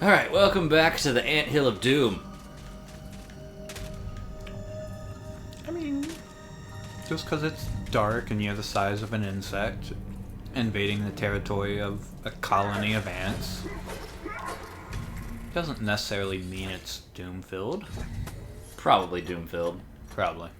Alright, welcome back to the Anthill of Doom. I mean, just because it's dark and you're the size of an insect invading the territory of a colony of ants doesn't necessarily mean it's doom-filled. Probably doom-filled. Probably.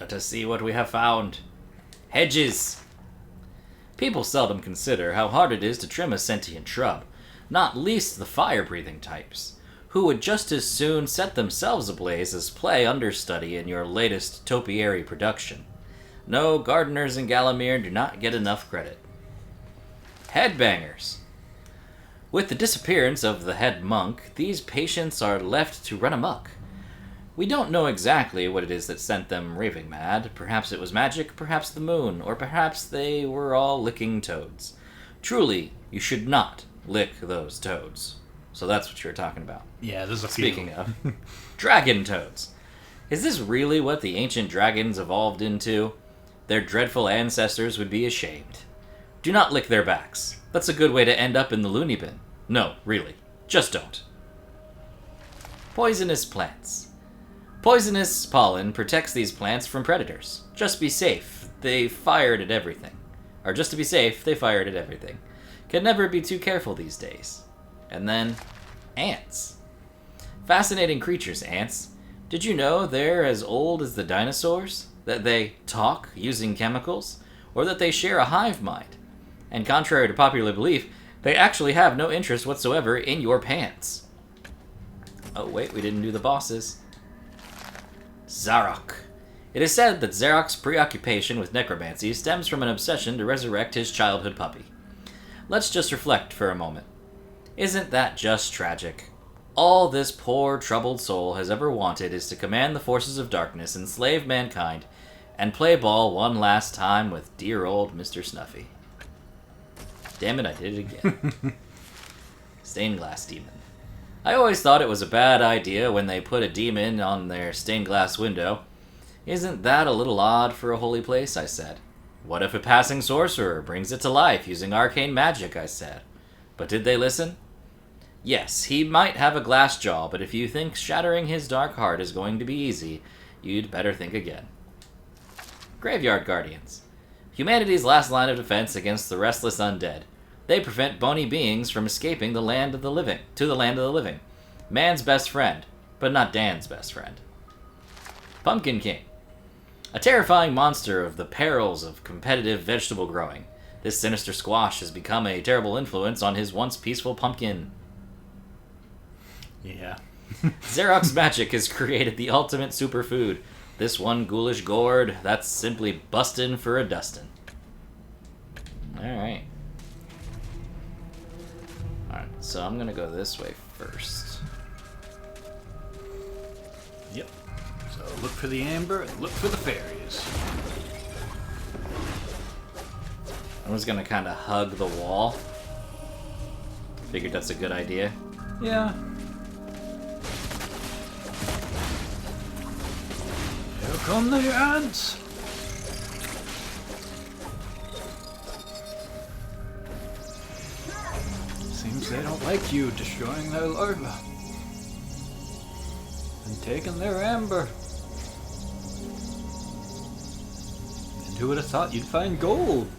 Let us see what we have found. Hedges! People seldom consider how hard it is to trim a sentient shrub, not least the fire-breathing types, who would just as soon set themselves ablaze as play understudy in your latest topiary production. No, gardeners in Galamir do not get enough credit. Headbangers. With the disappearance of the head monk, these patients are left to run amok. We don't know exactly what it is that sent them raving mad. Perhaps it was magic, perhaps the moon, or perhaps they were all licking toads. Truly, you should not lick those toads. So that's what you were talking about. Yeah, there's a few. Speaking of, dragon toads. Is this really what the ancient dragons evolved into? Their dreadful ancestors would be ashamed. Do not lick their backs. That's a good way to end up in the loony bin. No, really. Just don't. Poisonous plants. Poisonous pollen protects these plants from predators. Just be safe. They fired at everything. Or just to be safe, they fired at everything. Can never be too careful these days. And then, ants. Fascinating creatures, ants. Did you know they're as old as the dinosaurs? That they talk using chemicals? Or that they share a hive mind? And contrary to popular belief, they actually have no interest whatsoever in your pants. Oh wait, we didn't do the bosses. Zarok. It is said that Zarok's preoccupation with necromancy stems from an obsession to resurrect his childhood puppy. Let's just reflect for a moment. Isn't that just tragic? All this poor, troubled soul has ever wanted is to command the forces of darkness, enslave mankind, and play ball one last time with dear old Mr. Snuffy. Damn it, I did it again. Stained glass demon. I always thought it was a bad idea when they put a demon on their stained glass window. Isn't that a little odd for a holy place, I said. What if a passing sorcerer brings it to life using arcane magic, I said. But did they listen? Yes, he might have a glass jaw, but if you think shattering his dark heart is going to be easy, you'd better think again. Graveyard Guardians. Humanity's last line of defense against the restless undead. They prevent bony beings from escaping the land of the living, to the land of the living. Man's best friend, but not Dan's best friend. Pumpkin King. A terrifying monster of the perils of competitive vegetable growing. This sinister squash has become a terrible influence on his once peaceful pumpkin. Yeah. Zarok's magic has created the ultimate superfood. This one ghoulish gourd, that's simply bustin' for a dustin'. Alright. Alright, so I'm gonna go this way first. Yep. So look for the amber and look for the fairies. I'm just gonna kinda hug the wall. Figured that's a good idea. Yeah. Here come the ants! Seems they don't like you destroying their larvae. And taking their amber. And who would have thought you'd find gold?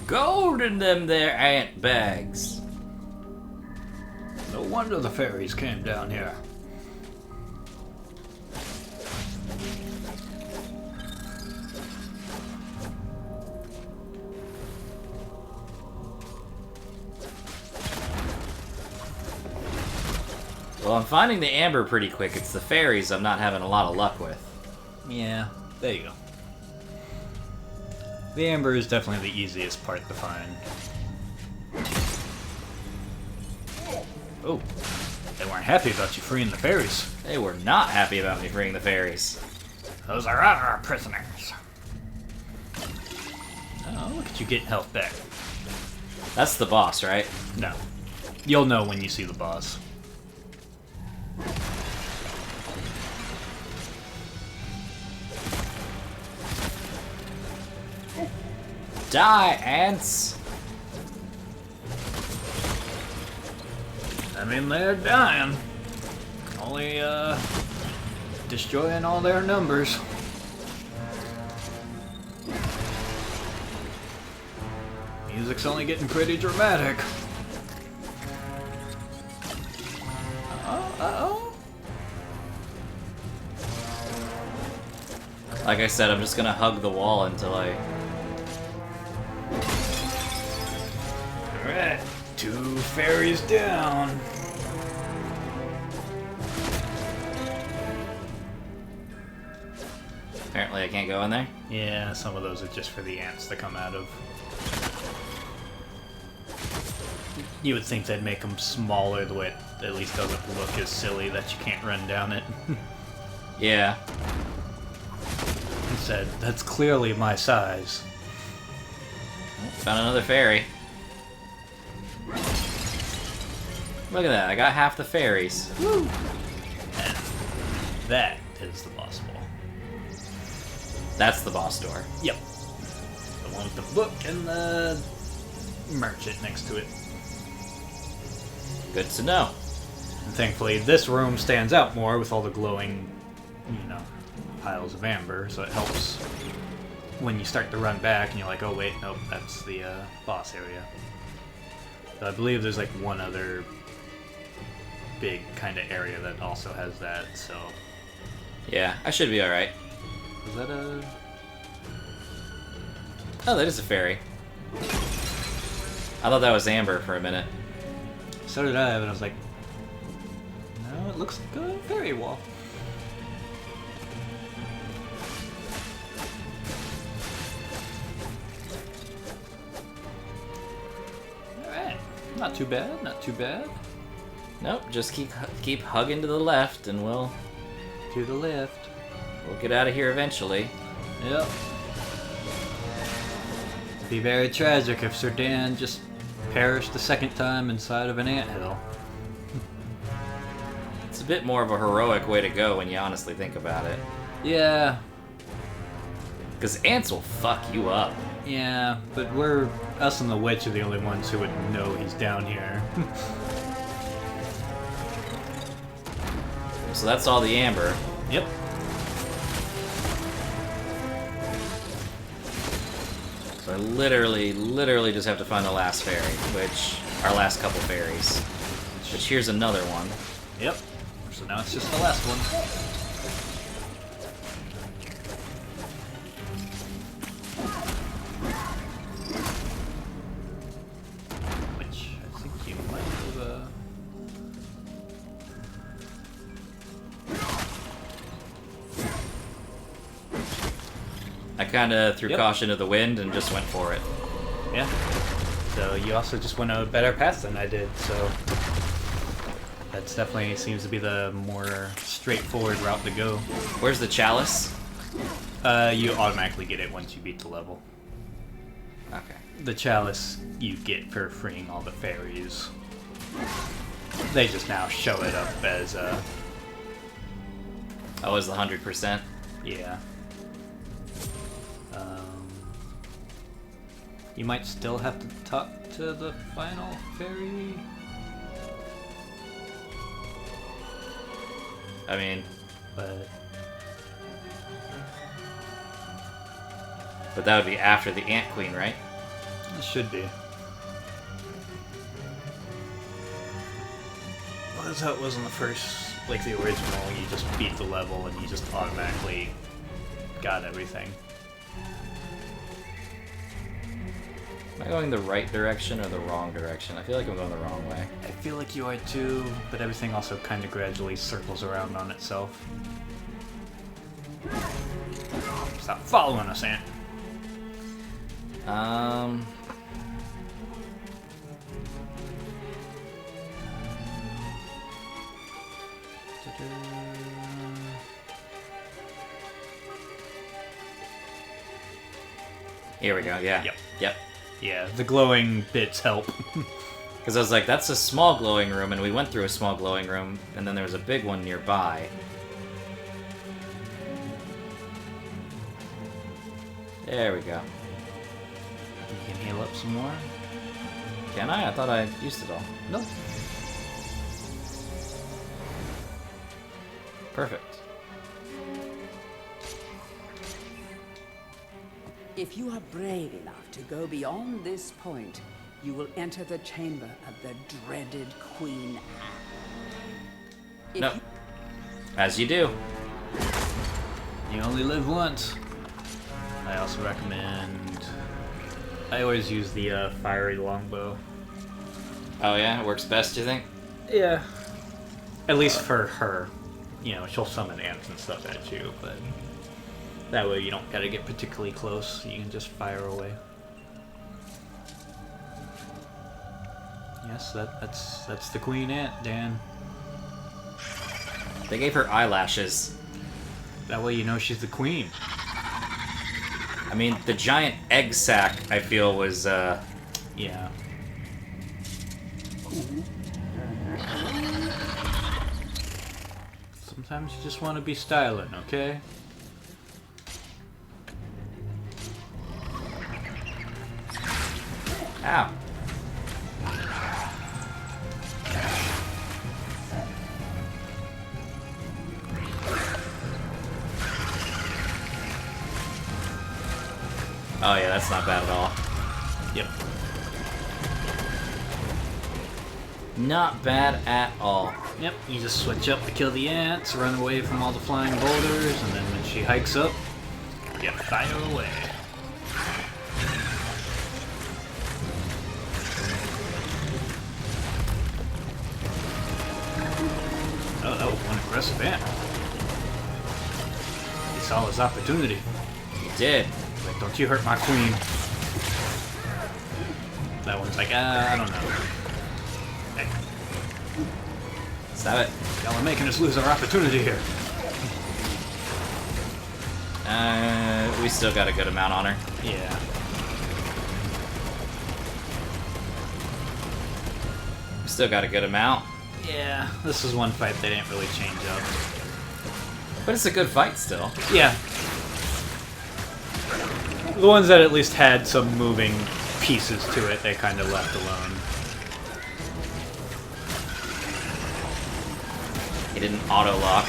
Gold in them there ant bags. No wonder the fairies came down here. Well, I'm finding the amber pretty quick. It's the fairies I'm not having a lot of luck with. Yeah, there you go. The amber is definitely the easiest part to find. Oh, they weren't happy about you freeing the fairies. They were not happy about me freeing the fairies. Those are our prisoners. Oh, look at you getting health back. That's the boss, right? No. You'll know when you see the boss. Die, ants! I mean, they're dying. Only, destroying all their numbers. Music's only getting pretty dramatic. Uh-oh. Like I said, I'm just gonna hug the wall until I... Alright, 2 fairies down. Apparently I can't go in there. Yeah, some of those are just for the ants to come out of. You would think they'd make them smaller, the way it at least doesn't look as silly that you can't run down it. Yeah. Instead, that's clearly my size. Found another fairy. Look at that, I got half the fairies. Woo! And that is the boss wall. That's the boss door. Yep. The one with the book and the merchant next to it. Good to know. And thankfully, this room stands out more with all the glowing, piles of amber, so it helps when you start to run back and you're like, oh wait, nope, that's the boss area. So I believe there's like one other big kind of area that also has that, so... Yeah, I should be alright. Is that a... Oh, that is a fairy. I thought that was amber for a minute. So did I, but I was like, no, it looks like a fairy wall. Alright, not too bad, not too bad. Nope, just keep hugging to the left and we'll To the left. get out of here eventually. Yep. It'd be very tragic if Sir Dan just perished the second time inside of an anthill. It's a bit more of a heroic way to go when you honestly think about it. Yeah, Because ants will fuck you up. yeah, but us and the witch are the only ones who would know he's down here. So that's all the amber. Yep. So I literally just have to find the last fairy, which... our last couple fairies. Which here's another one. Yep. So now it's just the last one. Which I think you might have, I kinda threw Yep. caution to the wind and just went for it. Yeah. So you also just went a better path than I did, so that definitely seems to be the more straightforward route to go. Where's the chalice? You automatically get it once you beat the level. Okay. The chalice you get for freeing all the fairies. They just now show it up as Oh, is the 100%? yeah. You might still have to talk to the final fairy. I mean, But that would be after the Ant Queen, right? it should be. Well, that's how it was in the first, like the original. You just beat the level and you just automatically got everything. Am I going the right direction or the wrong direction? I feel like I'm going the wrong way. I feel like you are too, but everything also kind of gradually circles around on itself. Stop following us, Ant. Here we go, yeah. Yep. Yeah, the glowing bits help. Because I was like, that's a small glowing room, and we went through a small glowing room, and then there was a big one nearby. There we go. some more. Can I? I thought I used it all. No. Perfect. If you are brave enough to go beyond this point, you will enter the chamber of the dreaded Queen Anne. No. As you do. You only live once. I also recommend... I always use the fiery longbow. Oh yeah, it works best, you think? Yeah. At least for her. You know, she'll summon ants and stuff at you, but that way you don't gotta get particularly close. You can just fire away. Yes, that's the queen ant, Dan. They gave her eyelashes. That way you know she's the queen. I mean, the giant egg sac, I feel, was, Yeah. Sometimes you just want to be styling, okay? Ow. Oh yeah, that's not bad at all. Yep. Not bad at all. Yep, you just switch up to kill the ants, run away from all the flying boulders, and then when she hikes up, you fire away. Oh, that was one aggressive ant. He saw his opportunity. He did. Like, don't you hurt my queen. That one's like, I don't know. Hey, Stop it. y'all are making us lose our opportunity here. We still got a good amount on her. Yeah. We still got a good amount. Yeah, this is one fight they didn't really change up. But it's a good fight still. Yeah. The ones that at least had some moving pieces to it, they kind of left alone. He didn't auto-lock.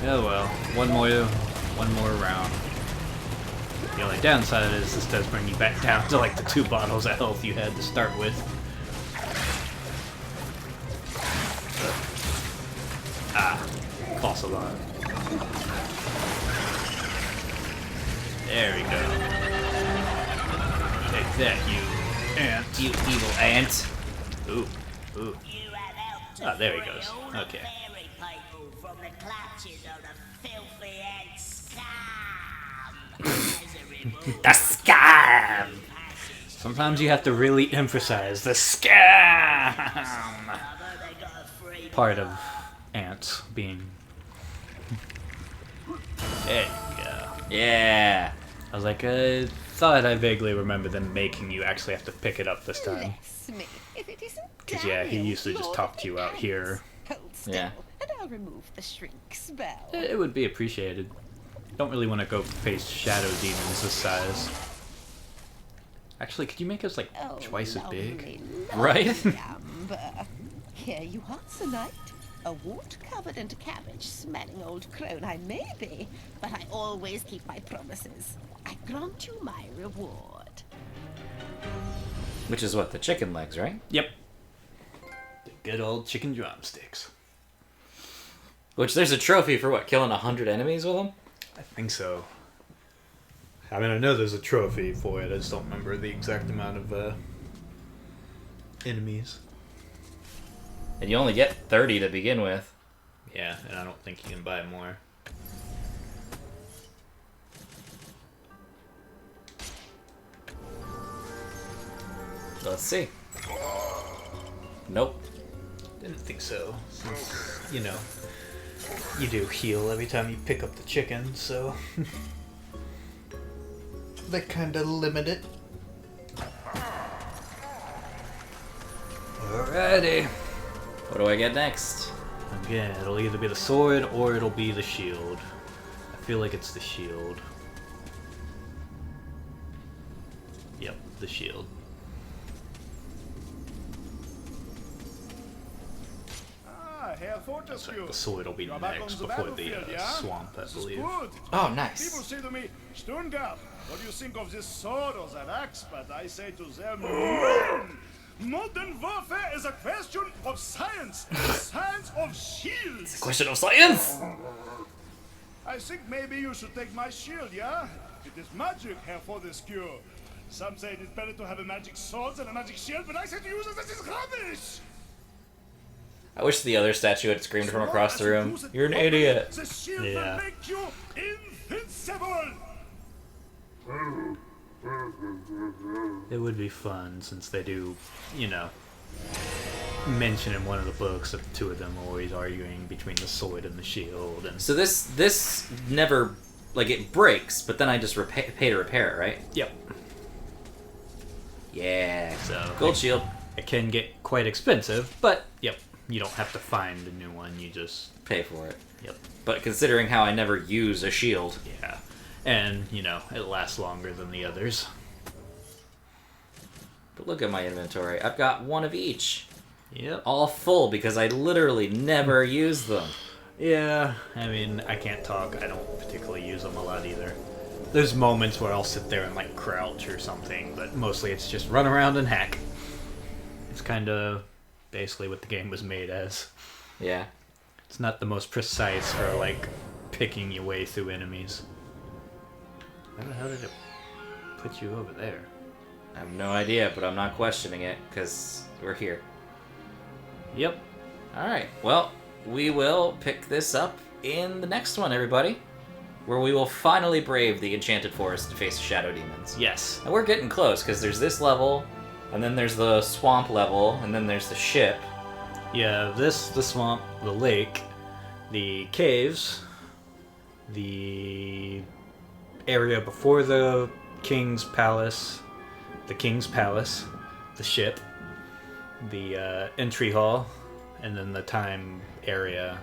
Yeah, well, one more round. The only downside is this does bring you back down to like the 2 bottles of health you had to start with. False alarm. There we go. Take that, you ant. You evil ant. Ooh, ooh. Ah, there he goes. Okay. The scam! Sometimes you have to really emphasize the scam part of ants being. There you go. Yeah. I was like, I thought I vaguely remember them making you actually have to pick it up this time. Bless me, if it isn't Because, yeah, he Daniel, used to just Lord talk of to you the out Ants. here. Hold still, Yeah. and I'll remove the shrink spell. It would be appreciated. Don't really want to go face shadow demons this size. Actually, could you make us like Oh, twice as big? lovely, Right? lovely Amber. Here you are, Sir Knight. A wood-covered and cabbage-smelling old crone I may be, but I always keep my promises. I grant you my reward. Which is what, the chicken legs, right? Yep. The good old chicken drumsticks. Which there's a trophy for what, killing 100 enemies with them? I think so. I mean, I know there's a trophy for it. I just don't remember the exact amount of enemies. And you only get 30 to begin with. Yeah, and I don't think you can buy more. Let's see. Nope. Didn't think so. Since, you know, you do heal every time you pick up the chicken, so they kind of limit it. Alrighty. What do I get next? Again, it'll either be the sword or it'll be the shield. I feel like it's the shield. the shield. Herr That's right, Fortescue. the sword will be You are back next on the before the battlefield, yeah? swamp, I This is believe. good. Oh, People nice. say to me, Stungard, what do you think of this sword or that axe? But I say to them, modern warfare is a question of science, the science of shields. Question of science! I think maybe you should take my shield, yeah? It is magic, Herr Fortescue. Some say it is better to have a magic sword than a magic shield, but I say to you that this is rubbish. I wish the other statue had screamed from across the room. Use it You're an properly, idiot. The shield Yeah. will make you invincible. It would be fun since they do, you know, mention in one of the books that the two of them are always arguing between the sword and the shield. And So this never, like, it breaks, but then I just pay to repair it, right? yep, Yeah. So- Gold shield. it can get quite expensive, but yep, you don't have to find a new one. You just Pay for it. yep, But considering how I never use a shield, yeah, and you know it lasts longer than the others. but look at my inventory. I've got one of each. Yep. All full because I literally never use them. Yeah, I mean, I can't talk. I don't particularly use them a lot either. There's moments where I'll sit there and like crouch or something, but mostly it's just run around and hack. It's kind of basically what the game was made as. Yeah. It's not the most precise for like picking your way through enemies. How the hell did it put you over there? I have no idea, but I'm not questioning it because we're here. Yep. Alright, well, we will pick this up in the next one, everybody. Where we will finally brave the Enchanted Forest to face Shadow Demons. Yes. And we're getting close, because there's this level, and then there's the swamp level, and then there's the ship. Yeah, the swamp, the lake, the caves, the area before the king's palace, the ship, the entry hall, and then the time area,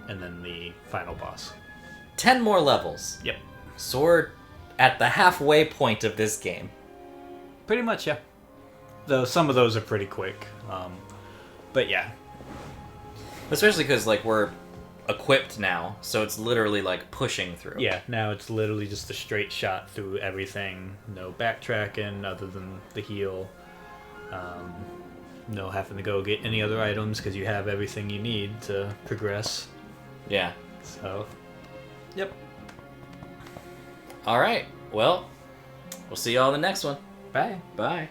and then the final boss. 10 more levels. Yep. So we're at the halfway point of this game. Pretty much, yeah. Though some of those are pretty quick. But yeah. Especially because, like, we're equipped now, so it's literally, like, pushing through. Yeah, now it's literally just a straight shot through everything. No backtracking other than the heal. No having to go get any other items because you have everything you need to progress. Yeah. So, yep. Alright, well, we'll see y'all in the next one. Bye. Bye.